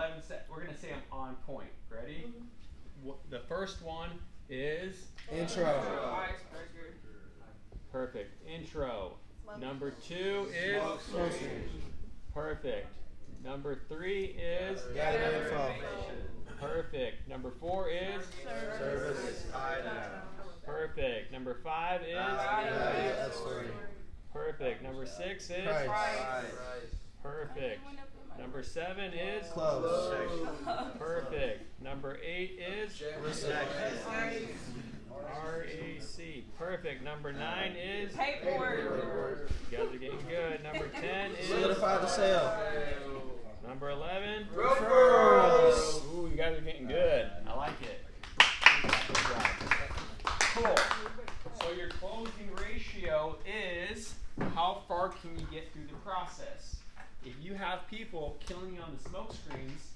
11 steps. We're going to say them on point. Ready? The first one is intro. Perfect. Intro. Number 2 is smoke screen. Perfect. Number 3 is Gather info. Perfect. Number 4 is Service. perfect. Number 5 is That's 3. perfect. Number 6 is Price. perfect. Number 7 is Close. perfect. Number 8 is RAC. Perfect. Number 9 is Paperwork. you guys are getting good. Number 10 is Solidify the sale. number 11 Referrals. Ooh, you guys are getting good. I like it. Good job. Cool. So your closing ratio is how far can you get through the process. If you have people killing you on the smoke screens,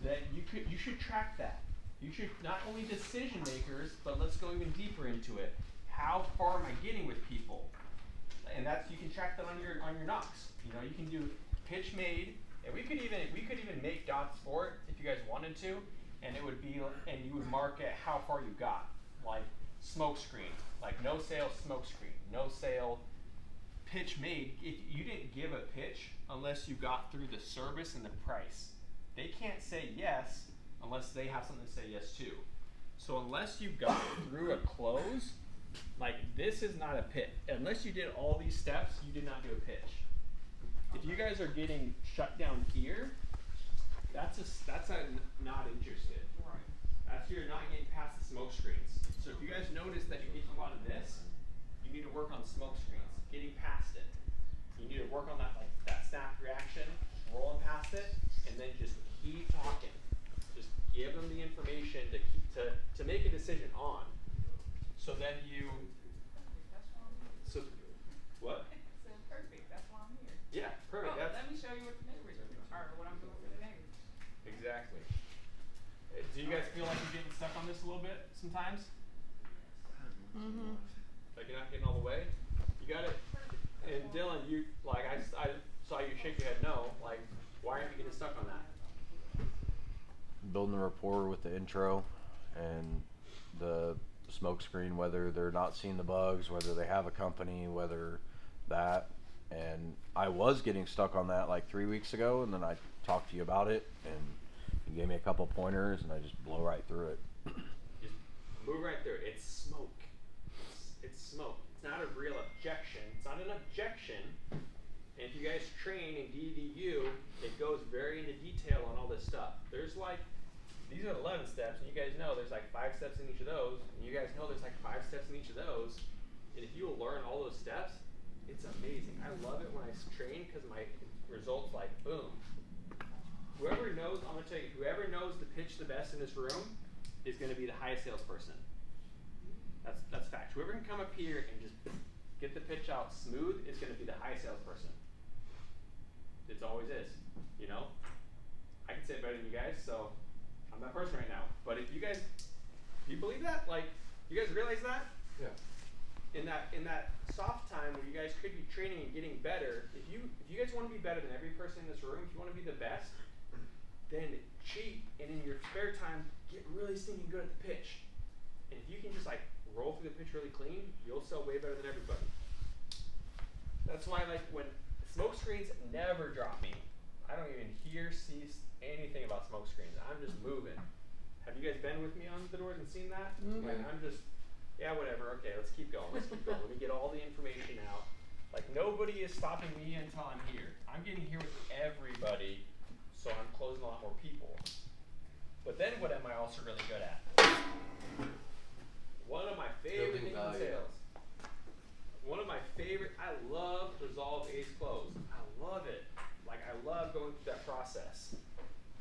then you should track that. You should not only decision makers, but let's go even deeper into it. How far am I getting with people? And that's you can track that on your knocks. You know, you can do pitch made, and we could even make dots for it if you guys wanted to, and it would be and you would mark it how far you got. Like smoke screen, like no sale smoke screen, no sale pitch made. If you didn't give a pitch unless you got through the service and the price. They can't say yes unless they have something to say yes to. So unless you got through a close, like this is not a pitch. Unless you did all these steps, you did not do a pitch. If you guys are getting shut down here, that's a not interested. That's you're not getting past the smoke screens. So if you guys notice that you're getting a lot of this, you need to work on smoke screens, getting past it. You need to work on that snap reaction, rolling past it, and then just keep talking. Just give them the information to make a decision on. So then what? Perfect. That's why I'm here. Yeah, perfect. Oh, let me show you what the neighbors are doing, or what I'm doing for the neighbors. Exactly. Do you guys feel like you're getting stuck on this a little bit sometimes? Like you're not getting all the way? You got it. And Dylan, you I saw you shake your head no. Like, why aren't you getting stuck on that? Building a rapport with the intro and the smoke screen, whether they're not seeing the bugs, whether they have a company, whether that. And I was getting stuck on that like 3 weeks ago, and then I talked to you about it, and you gave me a couple pointers, and I just blow right through it. Just move right through it. It's smoke. It's smoke. It's not a real objection. It's not an objection. And if you guys train in DDU, it goes very into detail on all this stuff. There's these are 11 steps, and you guys know there's 5 steps in each of those, and you guys know there's 5 steps in each of those. And if you will learn all those steps, it's amazing. I love it when I train because my results boom. Whoever knows, I'm gonna tell you, whoever knows the pitch the best in this room is gonna be the highest salesperson. That's fact. Whoever can come up here and just get the pitch out smooth is gonna be the highest salesperson. It always is, you know? I can say it better than you guys, so I'm that person right now. But if you guys, do you believe that? You guys realize that? Yeah. In that soft time where you guys could be training and getting better, if you guys want to be better than every person in this room, if you want to be the best, then cheat and in your spare time get really stinking good at the pitch. And if you can just roll through the pitch really clean, you'll sell way better than everybody. That's why when smoke screens never drop me. I don't even see anything about smoke screens. I'm just moving. Have you guys been with me on the doors and seen that? I'm just, yeah, whatever. Okay, let's keep going. Let me get all the information out. Nobody is stopping me until I'm here. I'm getting here with everybody, so I'm closing a lot more people. But then what am I also really good at? One of my favorite things in sales. One of my favorite, I love Resolve Ace Close. I love it. I love going through that process.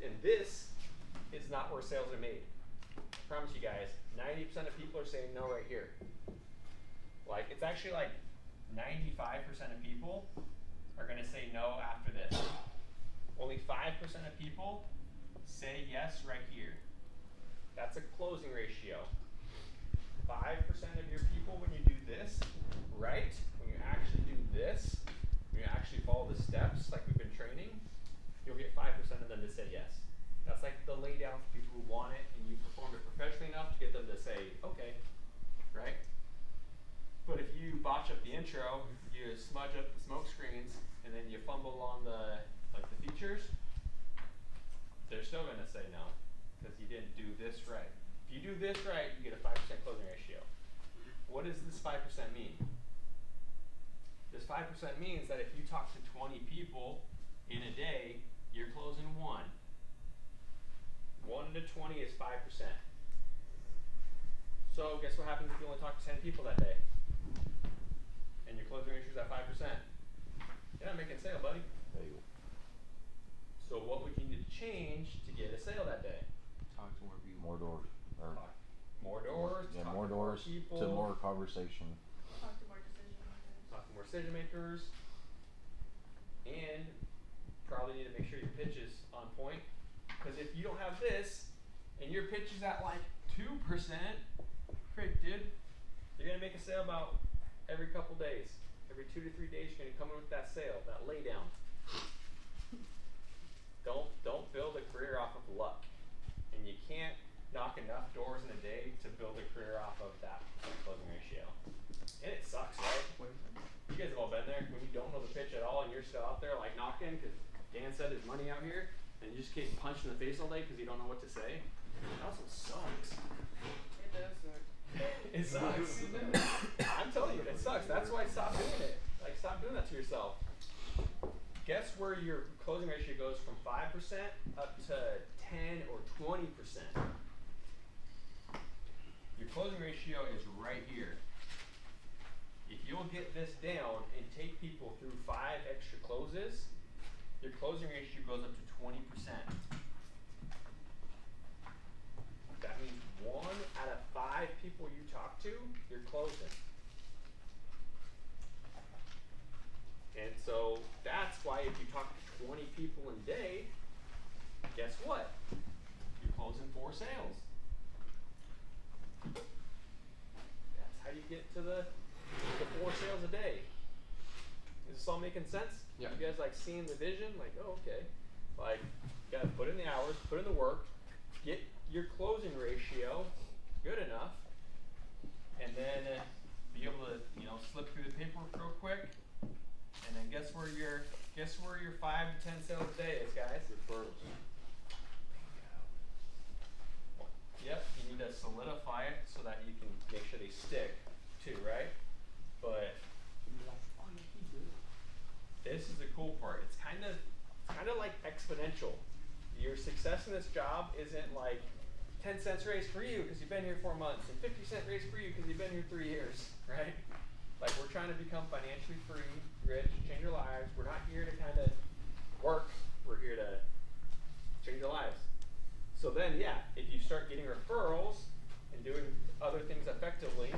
And this is not where sales are made. I promise you guys, 90% of people are saying no right here. It's actually 95% of people are gonna say no after this. Only 5% of people say yes right here. That's a closing ratio. 5% of your people, when you do this, right? When you actually do this, when you actually follow the steps like we've been training, you'll get 5% of them to say yes. like the lay down for people who want it, and you performed it professionally enough to get them to say, okay, right? But if you botch up the intro, you smudge up the smoke screens, and then you fumble on the features, they're still gonna say no, because you didn't do this right. If you do this right, you get a 5% closing ratio. What does this 5% mean? This 5% means that if you talk to 20 people in a day, you're closing 1. 1 to 20 is 5%. So guess what happens if you only talk to 10 people that day? And your closing ratio is at 5%. You're not making a sale, buddy. So what would you need to change to get a sale that day? Talk to more people. More doors. Or More doors. yeah, talk more to doors people. to more conversation. Talk to more decision makers. Talk to more decision makers. And probably need to make sure your pitch is on point. Because if you don't have this, and your pitch is at like 2%, frick, dude, you're gonna make a sale about every couple days. Every 2 to 3 days, you're gonna come in with that sale, that lay down. Don't build a career off of luck. And you can't knock enough doors in a day to build a career off of that closing ratio. And it sucks, right? You guys have all been there when you don't know the pitch at all and you're still out there like knocking because Dan said there's money out here and you just get punched in the face all day because you don't know what to say. That also sucks. It does suck. It sucks. I'm telling you, it sucks. That's why stop doing it. Like, stop doing that to yourself. Guess where your closing ratio goes from 5% up to 10 or 20%. Your closing ratio is right here. If you'll get this down and take people through 5 extra closes, your closing ratio goes up to 20%. That means 1 out of 5 people you talk to, you're closing. And so that's why if you talk to 20 people a day, guess what? You're closing 4 sales. That's how you get to the 4 sales a day. Is this all making sense? Yeah. You guys like seeing the vision? Like, oh, okay. Like, you gotta put in the hours, put in the work, get your closing ratio good enough, and then be able to, slip through the paperwork real quick. And then guess where your 5 to 10 sales a day is, guys? Referrals. Yep, you need to solidify it so that you can make sure they stick too, right? But this is the cool part. It's kind of like exponential. Your success in this job isn't like 10 cents raise for you because you've been here 4 months and 50-cent raise for you because you've been here 3 years, right? Like, we're trying to become financially free, rich, change our lives. We're not here to kind of work. We're here to change our lives. So then, yeah, if you start getting referrals and doing other things effectively,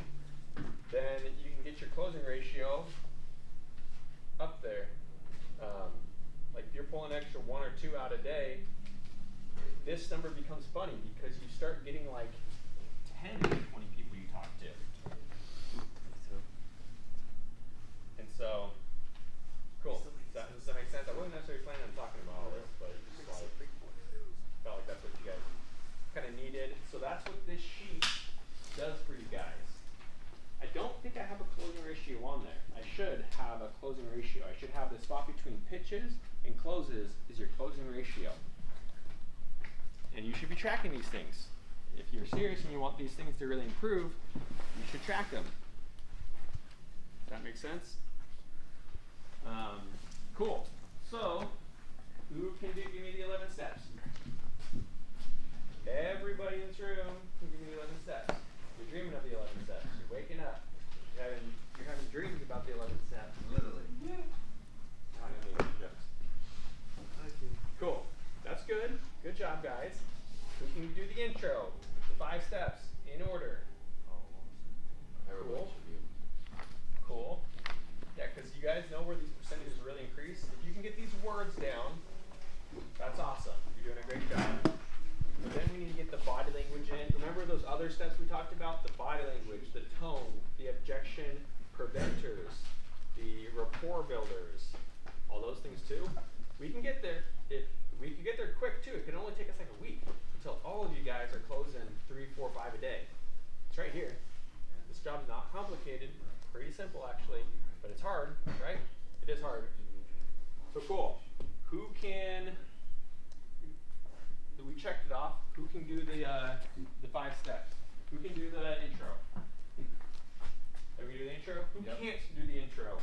then you can get your closing ratio up there. Like, if you're pulling an extra 1 or 2 out a day, this number becomes funny because you start getting like 10 to 20 people you talk to. And so, cool. Does that make sense? I wasn't necessarily planning on talking about all this, but it's just like, felt like that's what you guys kind of needed. So that's what this sheet does for you guys. I don't think I have a closing ratio on there. I should have a closing ratio. I should have the spot between pitches and closes is your closing ratio. And you should be tracking these things. If you're serious and you want these things to really improve, you should track them. Does that make sense? Cool. So, who can give me the 11 steps? Everybody in this room can give me the 11 steps. You're dreaming of the 11 steps. You're waking up. You're having dreams about the 11 steps. Literally. Yeah. I'm not gonna make any jokes. Cool. That's good. Good job, guys. Who can do the intro? The 5 steps in order. Everybody Cool. should be able to. Cool. Yeah, because you guys know where these percentages really increase. If you can get these words down, that's awesome. You're doing a great job. But then we need to get the body language in. Remember those other steps we talked about? The body language, the tone, the objection preventers, the rapport builders, all those things too. We can get there. If we can get there quick too. It can only take us like a week. can do the 5 steps? Who can do the intro? Are we gonna do the intro? Who Yep. can't do the intro?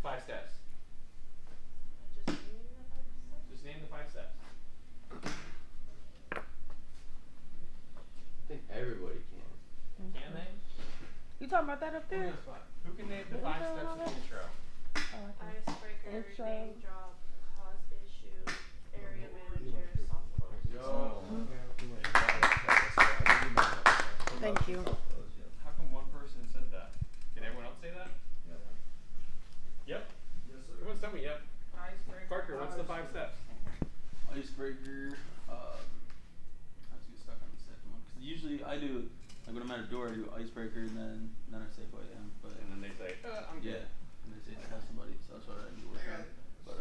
5 steps. Just naming the 5 steps? Just name the 5 steps. I think everybody can. Can they? You talking about that up there? Who can name the 5 steps of the intro? Icebreaker, Intro. name drop, cause issue, area manager, soft close. Thank you. How come one person said that? Can everyone else say that? Yep. Everyone's telling me yep. Icebreaker. Parker, what's the 5 steps? Icebreaker. I have to get stuck on the second one because usually I do like when I'm at a door I do icebreaker and then I say who I am. But And then they say, I'm good. yeah, and they say to have somebody. So that's what I do work on. But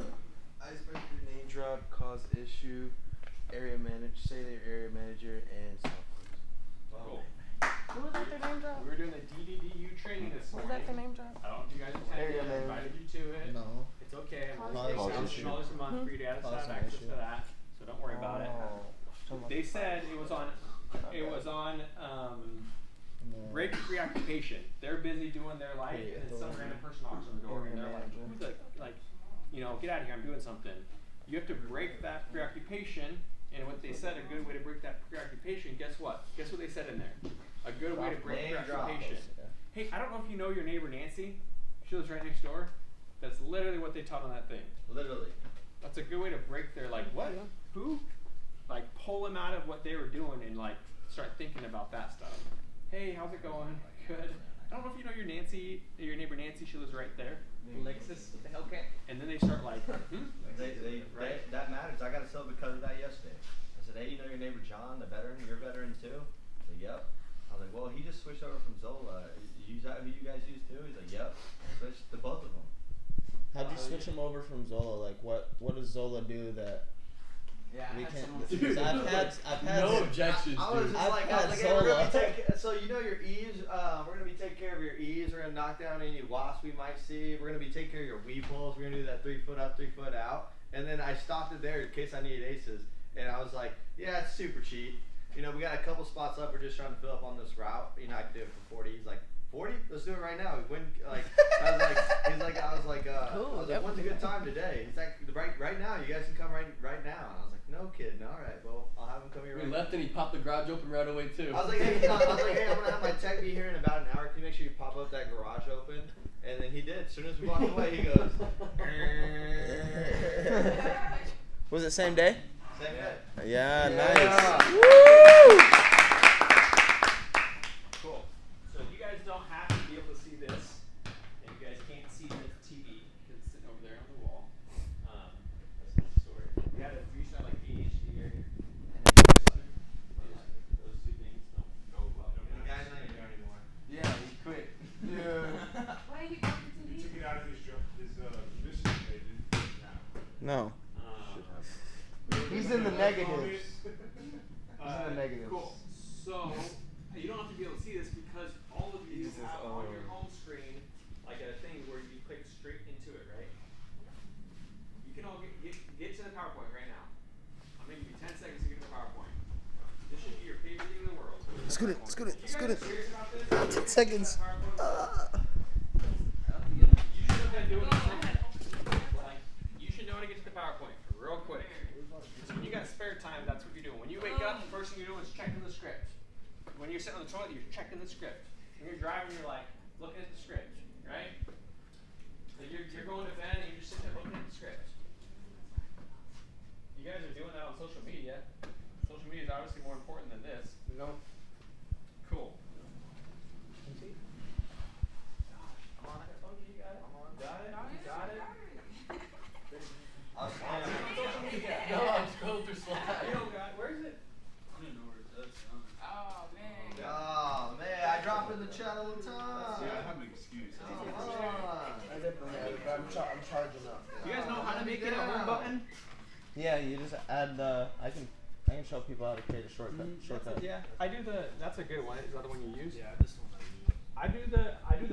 Icebreaker, name drop, cause issue, area manager, say their area manager, and software. Cool. What was that their name drop? We were doing the DDDU training this What morning. was that their name drop? I don't know if you guys attended Area it. I manager. invited you to it. No. It's okay. I'm Cause only issue. $6 a month for you to have Cause access issue. to that. So don't worry about it. Oh. They said it was on break preoccupation. They're busy doing their life, Hey, and then some authority. random person knocks on the door, and Area they're like, manager. "Who's the get out of here! I'm doing something." You have to break that preoccupation, and what they said, a good way to break that preoccupation. Guess what? Guess what they said in there? A good way to break Name drop. preoccupation. Hey, I don't know if you know your neighbor Nancy. She lives right next door. That's literally what they taught on that thing. Literally. That's a good way to break their what? Who? Like pull them out of what they were doing and like start thinking about that stuff. Hey, how's it going? Good. I don't know if you know your neighbor Nancy. She lives right there. Alexis with the Hellcat. And then they start like, That matters. I got a cell because of that yesterday. I said, hey, you know your neighbor John, the veteran? You're a veteran too? I said, yep. I was like, well, he just switched over from Zola. Is that who you guys use too? He's like, yep. Switched to both of them. How'd you switch him over from Zola? Like, what does Zola do that we can't? Dude, I've had no objections, I was dude. just I've like, had hey, we're gonna be Zola. so you know your eaves, we're gonna be taking care of your eaves, we're gonna knock down any wasps we might see, we're gonna be taking care of your weed poles, we're gonna do that 3 foot up, 3 foot out. And then I stopped it there in case I needed aces. And I was like, yeah, it's super cheap. You know, we got a couple spots up, we're just trying to fill up on this route. You know, I can do it for 40. He's like, 40? Let's do it right now. When, like, I was like, when's a good time today? He's like, right now, you guys can come right now. And I was like, no kidding. All right, well, I'll have him come here We right now. left and he popped the garage open right away too. I was like, hey, I'm gonna have my tech be here in about an hour. Can you make sure you pop up that garage open? And then he did. As soon as we walked away, he goes. Was it same day? Same day. Yeah, Yeah. nice. cool. So you guys don't have to be able to see this, and you guys can't see the TV because it's sitting over there on the wall. That's the story. We used to have like ADHD here. Those two things don't go well. The guy's not even here anymore. Yeah, he quit. Why are you talking to me? Took it out of his mission they didn't put it now. No. He's He's in the negatives. Negatives. Cool. So you don't have to be able to see this because all of you He just have says, on "Oh." your home screen like a thing where you click straight into it, right? You can all get to the PowerPoint right now. I'm gonna give you 10 seconds to get to the PowerPoint. This should be your favorite thing in the world. Scoot it, scoot it, You scoot guys it. serious about this? 10 seconds. You should have been doing this. Like, you should know how to get to the PowerPoint real quick. So when you got spare time, that's what you're doing. When you wake up, the first thing you're doing is checking the script. When you're sitting on the toilet, you're checking the script. When you're driving, you're like looking at the script, right? So you're going to bed and you're just sitting there looking at the script. You guys are doing that on social media. Social media is obviously more important than this. You know? Cool. Come on, you got it. Got it. You got it. No, I'm scrolling through slides. You don't got it. Where is it? I don't know where it is. Oh, man. Oh man, I drop in the chat all the time. See, I have an excuse. Come on. I'm charging up. You guys know how to make it a home button? Yeah, you just add the. I can show people how to create a shortcut. Yeah, I do the. That's a good one. Is that the one you use? Yeah, this one I use. I do the